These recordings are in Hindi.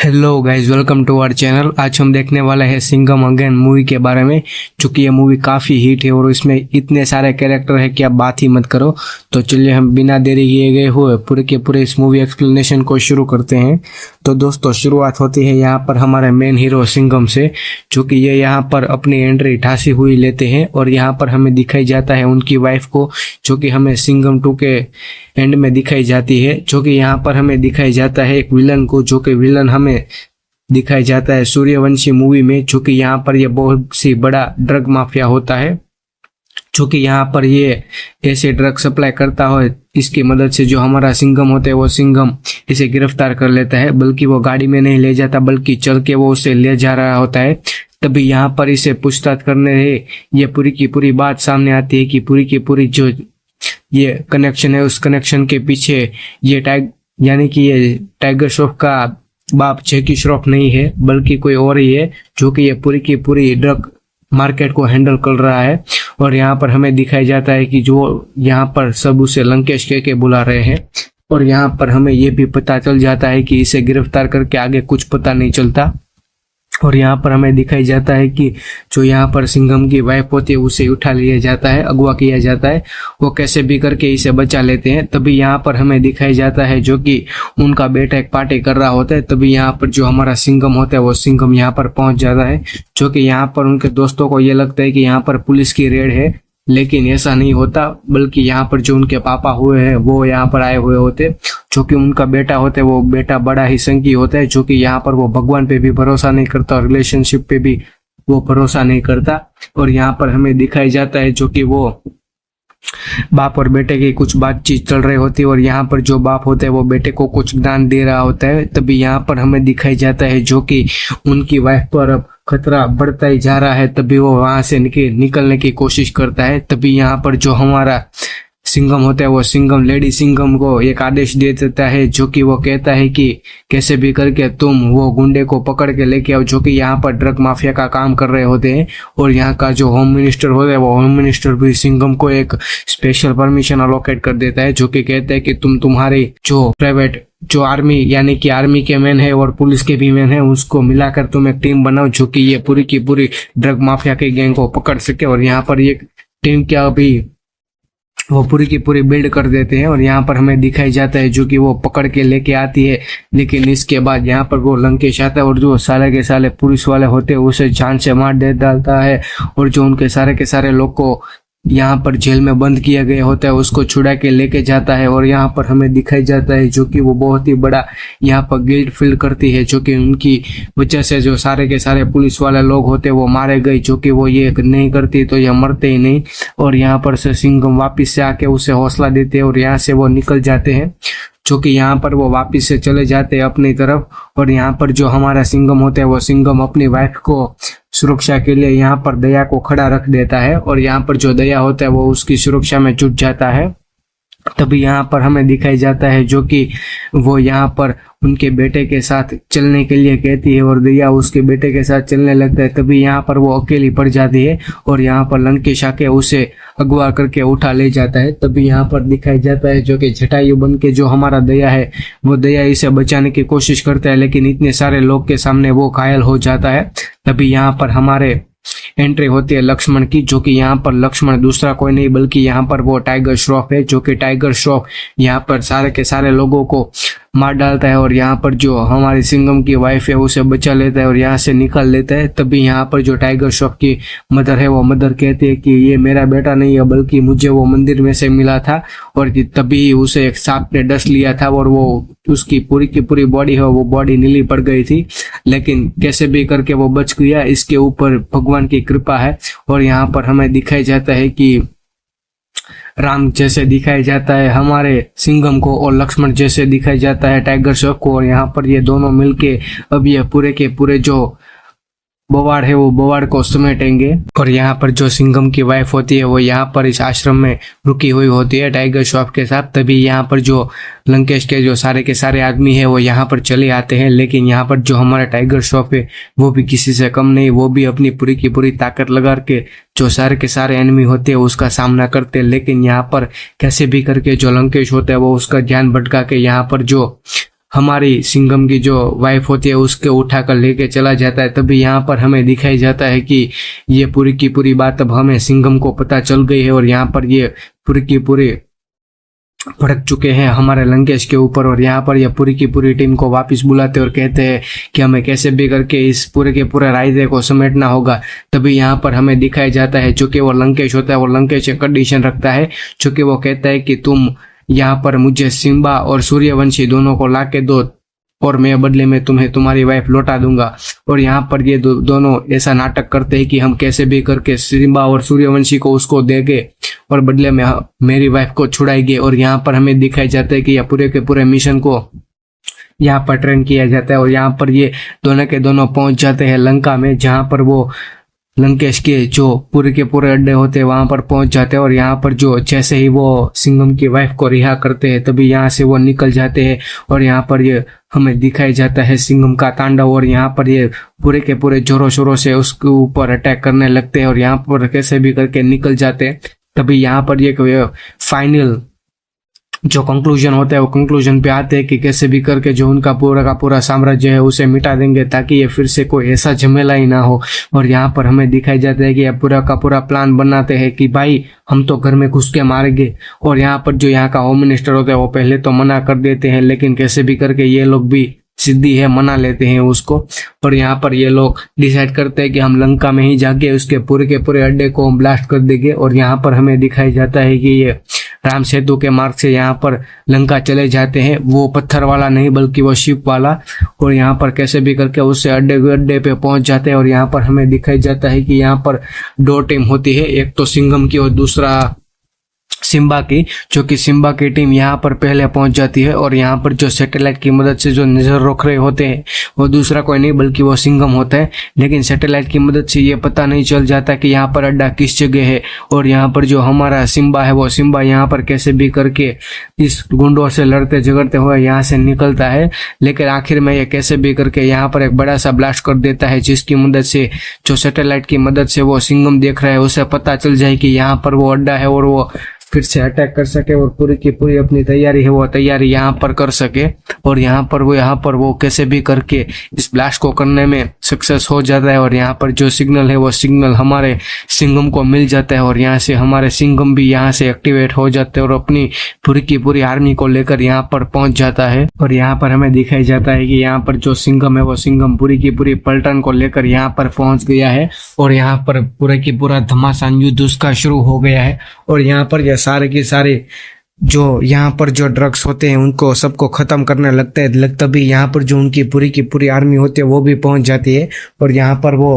Hello guys, welcome to our channel. आज हम देखने वाले हैं सिंघम अगेन मूवी के बारे में, क्योंकि ये मूवी काफ़ी हिट है और इसमें इतने सारे कैरेक्टर है कि आप बात ही मत करो। तो चलिए हम बिना देरी किए गए हुए पूरे के पूरे इस मूवी एक्सप्लेनेशन को शुरू करते हैं। तो दोस्तों, शुरुआत होती है यहाँ पर हमारे मेन हीरो सिंघम से, जो कि ये यहाँ पर अपनी एंट्री ठासी हुई लेते हैं और यहाँ पर हमें दिखाई जाता है उनकी वाइफ को, जो कि हमें सिंघम 2 के एंड में दिखाई जाती है। जो कि यहाँ पर हमें दिखाई जाता है एक विलन को, जो कि विलन हमें दिखाई जाता है सूर्यवंशी मूवी में, जो कि यहाँ पर ये बहुत सी बड़ा ड्रग माफिया होता है, जो कि यहाँ पर ये ऐसे ड्रग सप्लाई करता हो। इसकी मदद से जो हमारा सिंघम होता है वो सिंघम इसे गिरफ्तार कर लेता है, बल्कि वो गाड़ी में नहीं ले जाता बल्कि चल के वो उसे ले जा रहा होता है। तभी यहाँ पर इसे पूछताछ करने है, ये पूरी की पूरी बात सामने आती है कि पूरी की पूरी जो ये कनेक्शन है, उस कनेक्शन के पीछे ये यानी कि ये टाइगर श्रॉफ का बाप जैकी श्रॉफ नहीं है, बल्कि कोई और ही है, जो कि ये पूरी की पूरी ड्रग मार्केट को हैंडल कर रहा है। और यहाँ पर हमें दिखाई जाता है कि जो यहाँ पर सब उसे लंकेश के बुला रहे हैं, और यहाँ पर हमें ये भी पता चल जाता है कि इसे गिरफ्तार करके आगे कुछ पता नहीं चलता। और यहाँ पर हमें दिखाई जाता है कि जो यहाँ पर सिंघम की वाइफ होती है उसे उठा लिया जाता है, अगवा किया जाता है। वो कैसे भी करके इसे बचा लेते हैं। तभी यहाँ पर हमें दिखाई जाता है जो कि उनका बेटा एक पार्टी कर रहा होता है। तभी यहाँ पर जो हमारा सिंघम होता है वो सिंघम यहाँ पर पहुंच जाता है, जो कि यहाँ पर उनके दोस्तों को ये लगता है कि यहाँ पर पुलिस की रेड है, लेकिन ऐसा नहीं होता, बल्कि यहाँ पर जो उनके पापा हुए हैं वो यहाँ पर आए हुए होते, जो कि उनका बेटा होता है वो बेटा बड़ा ही संगी होता है, जो कि यहाँ पर वो भगवान पे भी भरोसा नहीं करता और रिलेशनशिप पे भी वो भरोसा नहीं करता। और यहाँ पर हमें दिखाई जाता है जो कि वो बाप और बेटे की कुछ बातचीत चल रही होती है, और यहाँ पर जो बाप होता है वो बेटे को कुछ ज्ञान दे रहा होता है। तभी यहाँ पर हमें दिखाई जाता है जो कि उनकी वाइफ पर अब खतरा बढ़ता ही जा रहा है। तभी वो वहां से निकलने की कोशिश करता है। तभी यहाँ पर जो हमारा सिंघम होता है वो सिंघम लेडी सिंघम को एक आदेश दे देता है, जो कि वो कहता है कि कैसे भी करके तुम वो गुंडे को पकड़ के लेके आओ, जो कि यहाँ पर ड्रग माफिया का काम कर रहे होते हैं। और यहाँ का जो होम मिनिस्टर होता है वो होम मिनिस्टर भी सिंघम को एक स्पेशल परमिशन अलोकेट कर देता है, जो कि कहता है कि तुम्हारे जो प्राइवेट जो आर्मी यानी कि आर्मी के मैन है और पुलिस के भी मैन है, उसको मिलाकर तुम एक टीम बनाओ, जो कि ये पूरी की पूरी ड्रग माफिया के गैंग को पकड़ सके। और यहाँ पर एक टीम क्या अभी वो पूरी की पूरी बिल्ड कर देते हैं। और यहाँ पर हमें दिखाई जाता है जो कि वो पकड़ के लेके आती है, लेकिन इसके बाद यहाँ पर वो लंकेश आता है और जो साले के साले पुलिस वाले होते हैं उसे जान से मार दे डालता है, और जो उनके सारे के सारे लोग को यहाँ पर जेल में बंद किया गया होता है उसको छुड़ा के लेके जाता है। और यहाँ पर हमें दिखाई जाता है जो कि वो बहुत ही बड़ा यहाँ पर गिल्ट फील करती है, जो कि उनकी वजह से जो सारे के सारे पुलिस वाले लोग होते वो मारे गए, जो कि वो ये नहीं करती तो ये मरते ही नहीं। और यहाँ पर से सिंघम वापिस से आके उसे हौसला देते हैं और यहाँ से वो निकल जाते हैं, जो कि यहाँ पर वो वापिस से चले जाते हैं अपनी तरफ। और यहाँ पर जो हमारा सिंघम होता है वो सिंघम अपनी वाइफ को सुरक्षा के लिए यहाँ पर दया को खड़ा रख देता है, और यहाँ पर जो दया होता है वो उसकी सुरक्षा में जुट जाता है। तभी यहाँ पर हमें दिखाई जाता है जो कि वो यहाँ पर उनके बेटे के साथ चलने के लिए कहती है और दया उसके बेटे के साथ चलने लगता है। तभी यहाँ पर वो अकेली पड़ जाती है और यहाँ पर लंकेश आके उसे अगवा करके उठा ले जाता है। तभी यहाँ पर दिखाई जाता है जो कि जटायु बन के जो हमारा दया है वो दया इसे बचाने की कोशिश करता है, लेकिन इतने सारे लोग के सामने वो घायल हो जाता है। तभी यहाँ पर हमारे एंट्री होती है लक्ष्मण की, जो कि यहाँ पर लक्ष्मण दूसरा कोई नहीं बल्कि यहाँ पर वो टाइगर श्रॉफ है, जो कि टाइगर श्रॉफ यहाँ पर सारे के सारे लोगों को मार डालता है और यहाँ पर जो हमारी सिंघम की वाइफ है उसे बचा लेता है और यहाँ से निकाल लेता है। तभी यहाँ पर जो टाइगर श्रॉफ की मदर है वो मदर कहती है कि ये मेरा बेटा नहीं है बल्कि मुझे वो मंदिर में से मिला था, और तभी उसे एक सांप ने डस लिया था और वो उसकी पूरी की पूरी बॉडी है वो बॉडी नीली पड़ गई थी, लेकिन कैसे भी करके वो बच गया। इसके ऊपर भगवान की कृपा है। और यहाँ पर हमें दिखाई जाता है कि राम जैसे दिखाई जाता है हमारे सिंघम को और लक्ष्मण जैसे दिखाई जाता है टाइगर श्रॉफ को, और यहाँ पर ये दोनों मिलके अब ये पूरे के पूरे जो बवाड़ है वो बवाड़ को समेटेंगे। और यहाँ पर जो सिंघम की वाइफ होती है वो यहाँ पर इस आश्रम में रुकी हुई होती है टाइगर श्रॉफ के साथ। तभी यहाँ पर जो लंकेश के जो सारे के सारे आदमी है वो यहाँ पर चले आते हैं, लेकिन यहाँ पर जो हमारा टाइगर श्रॉफ है वो भी किसी से कम नहीं, वो भी अपनी पूरी की पूरी ताकत लगा के जो सारे के सारे एनिमी होते हैं उसका सामना करते हैं। लेकिन यहाँ पर कैसे भी करके जो लंकेश होता है वो उसका ध्यान भटका के यहाँ पर जो हमारी सिंघम की जो वाइफ होती है उसके उठाकर लेके चला जाता है। तभी यहाँ पर हमें दिखाई जाता है कि ये पूरी की पूरी बात अब हमें सिंघम को पता चल गई है और यहाँ पर ये पूरी की पूरी भड़क चुके हैं हमारे लंकेश के ऊपर। और यहाँ पर ये पूरी की पूरी टीम को वापस बुलाते और कहते हैं कि हमें कैसे भी करके इस पूरे के पूरे रायते को समेटना होगा। तभी यहाँ पर हमें दिखाया जाता है चूंकि वो लंकेश होता है, वो लंकेश एक कंडीशन रखता है, चूंकि वो कहता है कि तुम यहाँ पर मुझे सिम्बा और सूर्यवंशी दोनों को ला के दो और मैं बदले में तुम्हें तुम्हारी वाइफ लौटा दूंगा। और यहाँ पर ये दोनों ऐसा नाटक करते हैं कि हम कैसे भी करके सिम्बा और सूर्यवंशी को उसको देंगे और बदले में मेरी वाइफ को छुड़ाएंगे। और यहाँ पर हमें दिखाई जाता है कि यह पूरे के पूरे मिशन को यहाँ पर ट्रेन किया जाता है। और यहाँ पर ये दोनों के दोनों पहुंच जाते हैं लंका में, जहाँ पर वो लंकेश के जो पूरे के पूरे अड्डे होते हैं वहां पर पहुंच जाते हैं। और यहाँ पर जो जैसे ही वो सिंघम की वाइफ को रिहा करते हैं तभी यहाँ से वो निकल जाते हैं। और यहाँ पर ये हमें दिखाई जाता है सिंघम का तांडव। और यहाँ पर ये पूरे के पूरे जोरों शोरों से उसके ऊपर अटैक करने लगते हैं और यहाँ पर कैसे भी करके निकल जाते हैं। तभी यहाँ पर ये फाइनल जो कंक्लूजन होता है वो कंक्लूजन पे आते हैं कि कैसे भी करके जो उनका पूरा का पूरा साम्राज्य है उसे मिटा देंगे ताकि ये फिर से कोई ऐसा झमेला ही ना हो। और यहाँ पर हमें दिखाई जाता है कि ये पूरा का पूरा प्लान बनाते हैं कि भाई हम तो घर में घुस के मारेंगे। और यहाँ पर जो यहाँ का होम मिनिस्टर होता है वो पहले तो मना कर देते हैं, लेकिन कैसे भी करके ये लोग भी सिद्धि है मना लेते हैं उसको। और यहाँ पर ये लोग डिसाइड करते हैं कि हम लंका में ही जाके उसके पूरे के पूरे अड्डे को ब्लास्ट कर देंगे। और यहाँ पर हमें दिखाई जाता है कि ये राम सेतु के मार्ग से यहाँ पर लंका चले जाते हैं, वो पत्थर वाला नहीं बल्कि वो शिप वाला। और यहाँ पर कैसे भी करके उससे अड्डे पे पहुंच जाते हैं। और यहाँ पर हमें दिखाई जाता है कि यहाँ पर दो टीम होती है, एक तो सिंघम की और दूसरा सिम्बा की, जो कि सिम्बा की टीम यहाँ पर पहले पहुंच जाती है। और यहाँ पर जो सैटेलाइट की मदद से जो नजर रख रहे होते हैं वो दूसरा कोई नहीं बल्कि वो सिंघम होता है। लेकिन सैटेलाइट की मदद से ये पता नहीं चल जाता कि यहाँ पर अड्डा किस जगह है। और यहाँ पर जो हमारा सिम्बा है वो सिम्बा यहाँ पर कैसे भी करके इस गुंडों से लड़ते झगड़ते हुए यहाँ से निकलता है। लेकिन आखिर में ये कैसे भी करके यहाँ पर एक बड़ा सा ब्लास्ट कर देता है, जिसकी मदद से जो सैटेलाइट की मदद से वो सिंघम देख रहा है उसे पता चल जाए कि यहाँ पर वो अड्डा है और वो फिर से अटैक कर सके और पूरी की पूरी अपनी तैयारी है वो तैयारी यहाँ पर कर सके। और यहाँ पर वो कैसे भी करके इस ब्लास्ट को करने में सक्सेस हो जाता है। और यहाँ पर जो सिग्नल है वो सिग्नल हमारे सिंघम को मिल जाता है और यहाँ से हमारे सिंघम भी यहाँ से एक्टिवेट हो जाते हैं और अपनी पूरी की पूरी आर्मी को लेकर यहाँ पर पहुंच जाता है। और यहाँ पर हमें दिखाई जाता है कि यहाँ पर जो सिंघम है वो सिंघम पूरी की पूरी पलटन को लेकर यहाँ पर पहुंच गया है और यहाँ पर पूरे की पूरा घमासान युद्ध उसका शुरू हो गया है। और यहाँ पर यह सारे के सारे जो यहाँ पर जो ड्रग्स होते हैं उनको सबको खत्म करने लगते हैं। तभी यहाँ पर जो उनकी पूरी की पूरी आर्मी होती है वो भी पहुंच जाती है और यहाँ पर वो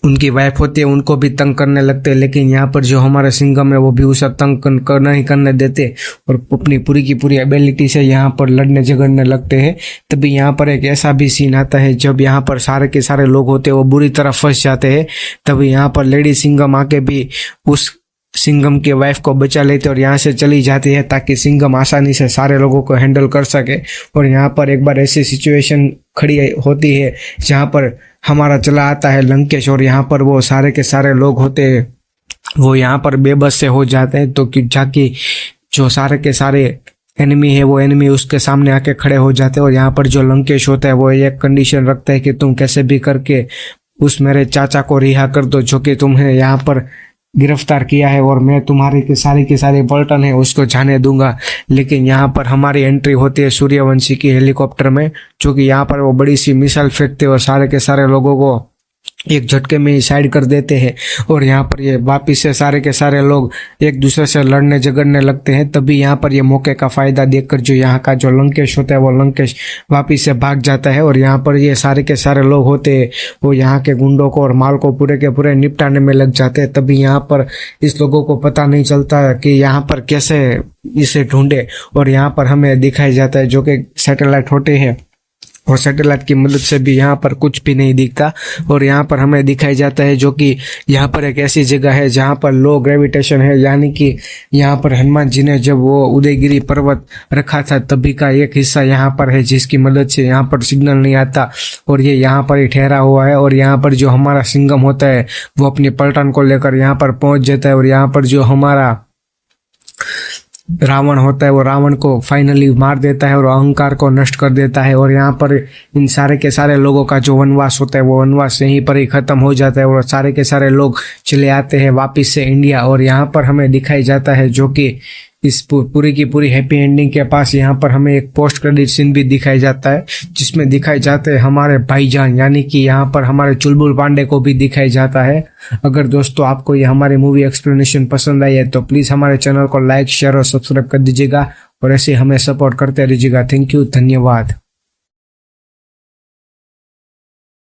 उनकी वाइफ होती है उनको भी तंग करने लगते हैं। लेकिन यहाँ पर जो हमारा सिंघम है वो भी उसे तंग नहीं करने देते और अपनी पूरी की पूरी एबिलिटी से यहाँ पर लड़ने झगड़ने लगते हैं। तभी यहाँ पर एक ऐसा भी सीन आता है जब यहाँ पर सारे के सारे लोग होते हैं वो बुरी तरह फंस जाते हैं। तभी यहाँ पर लेडी सिंघम आके भी उस सिंघम के वाइफ को बचा लेते और यहाँ से चली जाती है ताकि सिंघम आसानी से सारे लोगों को हैंडल कर सके। और यहाँ पर एक बार ऐसी सिचुएशन खड़ी होती है जहाँ पर हमारा चला आता है लंकेश और यहाँ पर वो सारे के सारे लोग होते हैं वो यहाँ पर बेबस से हो जाते हैं। तो जाके जो सारे के सारे एनिमी है वो एनिमी उसके सामने आके खड़े हो जाते हैं और यहाँ पर जो लंकेश होता है वो एक कंडीशन रखता है कि तुम कैसे भी करके उस मेरे चाचा को रिहा कर दो जो कि तुम्हें यहाँ पर गिरफ्तार किया है और मैं तुम्हारे के सारे पलटन है उसको जाने दूंगा। लेकिन यहाँ पर हमारी एंट्री होती है सूर्यवंशी की हेलीकॉप्टर में, जो कि यहाँ पर वो बड़ी सी मिसाइल फेंकते और सारे के सारे लोगों को एक झटके में ही साइड कर देते हैं। और यहाँ पर ये वापिस से सारे के सारे लोग एक दूसरे से लड़ने झगड़ने लगते हैं। तभी यहाँ पर ये मौके का फायदा देखकर जो यहाँ का जो लंकेश होता है वो लंकेश वापिस से भाग जाता है और यहाँ पर ये सारे के सारे लोग होते हैं वो यहाँ के गुंडों को और माल को पूरे के पूरे निपटाने में लग जाते हैं। तभी यहाँ पर इस लोगों को पता नहीं चलता कि यहाँ पर कैसे इसे ढूंढे और यहाँ पर हमें दिखाया जाता है जो कि सैटेलाइट होते हैं और सैटेलाइट की मदद से भी यहाँ पर कुछ भी नहीं दिखता। और यहाँ पर हमें दिखाई जाता है जो कि यहाँ पर एक ऐसी जगह है जहाँ पर लो ग्रेविटेशन है, यानी कि यहाँ पर हनुमान जी ने जब वो उदयगिरी पर्वत रखा था तभी का एक हिस्सा यहाँ पर है जिसकी मदद से यहाँ पर सिग्नल नहीं आता और ये यहाँ पर ही ठहरा हुआ है। और यहाँ पर जो हमारा सिंघम होता है वो अपनी पलटन को लेकर यहाँ पर पहुंच जाता है और यहाँ पर जो हमारा रावण होता है वो रावण को फाइनली मार देता है और अहंकार को नष्ट कर देता है। और यहाँ पर इन सारे के सारे लोगों का जो वनवास होता है वो वनवास यहीं पर ही खत्म हो जाता है और सारे के सारे लोग चले आते हैं वापिस से इंडिया। और यहाँ पर हमें दिखाई जाता है जो कि इस पूरी की पूरी हैप्पी एंडिंग के पास यहाँ पर हमें एक पोस्ट क्रेडिट सीन भी दिखाई जाता है, जिसमें दिखाई जाते हैं हमारे भाईजान, यानी कि यहाँ पर हमारे चुलबुल पांडे को भी दिखाई जाता है। अगर दोस्तों आपको ये हमारी मूवी एक्सप्लेनेशन पसंद आई है तो प्लीज हमारे चैनल को लाइक, शेयर और सब्सक्राइब कर दीजिएगा और ऐसे हमें सपोर्ट करते रहिएगा। थैंक यू, धन्यवाद।